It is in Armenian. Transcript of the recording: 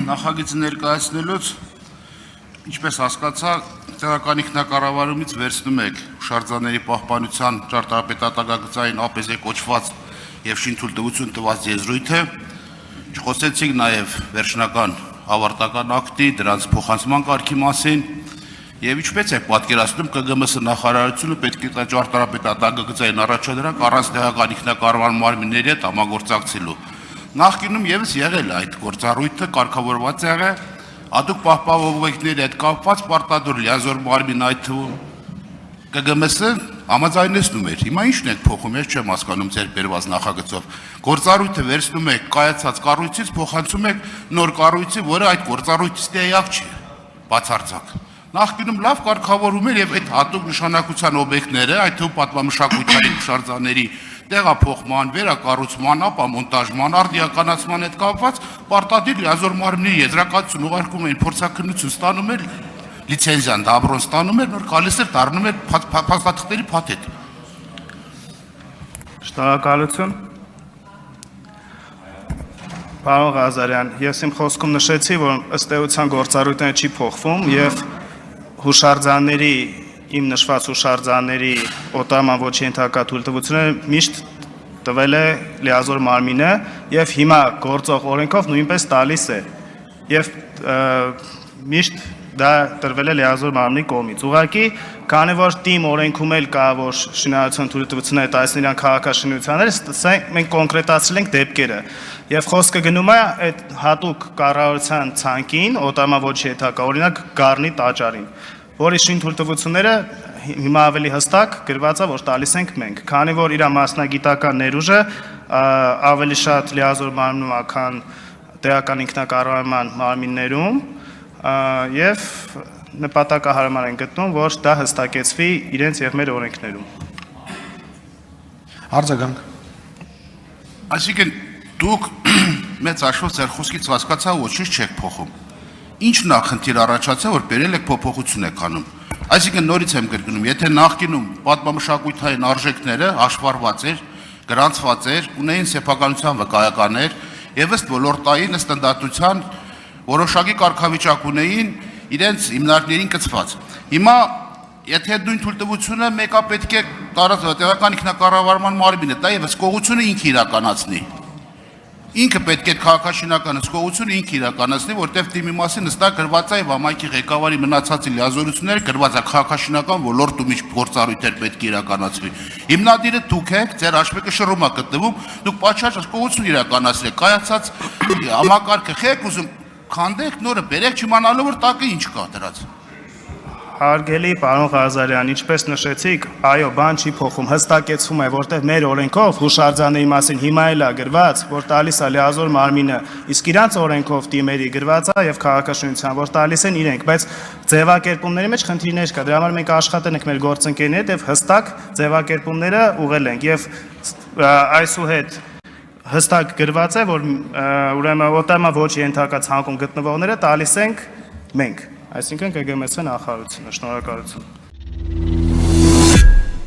Նախագիծը ներկայացնելուց, ինչպես հասկացա, տեղական ինքնակառավարումից վերցնում եք հուշարձանների պահպանության ճարտարապետատագագծային ԱՊԶ կոչված եւ շինթույլտվություն տված եզրույթը, չխոսեցիք նաեւ վերջնական ավարտական ակտի, դրանց փոխանցման կարգի մասին եւ ինչպես եք պատկերացնում ԿԳՄՍ նախարարությունը պետք է ճարտարապետատագագծային առաջադրանք առանց տեղական ինքնակառավարման մարմինների հետ համագործակցելու։ Նախկինում եւս եղել է այդ գործառույթը կարգավորված եղել Ադուք պահպանողների հետ կապված պարտադիր լիազոր մարմին այդ թվում ԿԳՄՍ-ը համաձայնեցնում էր։ Հիմա ի՞նչն եք փոխում, ես չեմ հասկանում ձեր բերված նախագծով։ Գործառույթը վերցնում եք կայացած կառույցից, փոխանցում եք նոր կառույցի, որը այդ գործառույթից տեղյակ չի, բացարձակ։ Նախկինում լավ կարգավորում էր եւ այդ հատուկ նշանակության օբյեկտները, այդ թվում պատմամշակութային հուշարձանների տեղափոխման, վերակառուցման, ապա մոնտաժման, արդիականացման հետ կապված պարտադիր լիազոր մարմինների եզրակացություն ուղարկում էին փորձաքննություն ստանում էր, լիցենզիան դաբրոն ստանում էր, նոր գալիս էր դառնում էր փաստաթղթերի փաթեթ։ Շնորհակալություն։ Պարոն Ղազարյան, ես իմ խոսքում նշեցի, որ ըստ էության գործառույթը չի փոխվում եւ հուշարձանների իմ նշված հուշարձանների օտարման ոչ ենթակա թույլտվությունը միշտ տվել է լիազոր մարմինը եւ հիմա գործող օրենքով նույնպես տալիս է եւ միշտ դա տրվել է լիազոր մարմնի կողմից։ Ուղղակի քանի որ թիմ օրենքում էլ կա որ շինարարության թույլտվությունները տալիս են իրան քաղաքաշինությունները, մենք կոնկրետացրել ենք դեպքերը եւ խոսքը գնում է այդ հատուկ կառավարության ցանկին օտարման ոչ ենթակա օրինակ Գառնի տաճարին, որի շինթույլտվությունները հիմա ավելի հստակ գրված է, որ տալիս ենք մենք, քանի որ իր մասնագիտական ներուժը ավելի շատ լիազոր մարմնում է, քան տեղական ինքնակառավարման մարմիններում եւ նպատակահարմար են գտնում, որ դա հստակեցվի իրենց եւ մեր օրենքներում։ Արձագանք։ Այսինքն դուք մեծ հաշվով ձեր խոսքից հասկացա ոչինչ չեք փոխում։ Ինչն է խնդիր առաջացել, որ բերել եք փոփոխություն եք անում։ Այսինքն նորից եմ կրկնում, եթե նախկինում պատմամշակութային արժեքները հաշվառված էր, գրանցված էր, ունեին սեփականության վկայականներ եւ ըստ ոլորտային ստանդարտության որոշակի կարգավիճակ ունեին իրենց հիմնարկներին կցված։ Հիմա եթե նույն թույլտվությունը մեկը պետք է տեղական ինքնակառավարման մարմինը տա եւ հսկողությունը ինքը իրականացնի։ Ինքը պետք է քաղաքաշինական հսկողությունը ինքը իրականացնի, որտեղ թիմի մասին հստակ գրված է եւ համայնքի ղեկավարի մնացածի լիազորությունները գրված է քաղաքաշինական ոլորտում ինչ գործառույթներ պետք է իրականացվի։ Հիմնադիրը դուք եք, ձեր հաշվեկը շռում է գտնվում, դուք պատշաճ հսկողություն իրականացրեք, կայացած համակարգը խեք ուզում քանդեք, նորը բերեք չիմանալով որ տակը ինչ կա դրած։ Հարգելի պարոն Ղազարյան, ինչպես նշեցիք, այո, բան չի փոխում, հստակեցվում է, որտեղ մեր օրենքով հուշարձանների մասին հիմա էլ է գրված, որ տալիս է լիազոր մարմինը, իսկ իրանց օրենքով թիմերի գրված է եւ քաղաքաշինության, որ տալիս են իրենք, բայց ձևակերպումների մեջ խնդիրներ կա, դրա համար մենք աշխատել ենք մեր գործընկերների հետ եւ հստակ ձևակերպումները ուղղել ենք եւ այսուհետ հստակ գրված է, որ ուրեմն օտարման ոչ ենթակա ցանկում գտնվողները տալիս ենք մենք, այսինքն ԿԳՄՍ նախարարությունը։ Շնորհակալություն։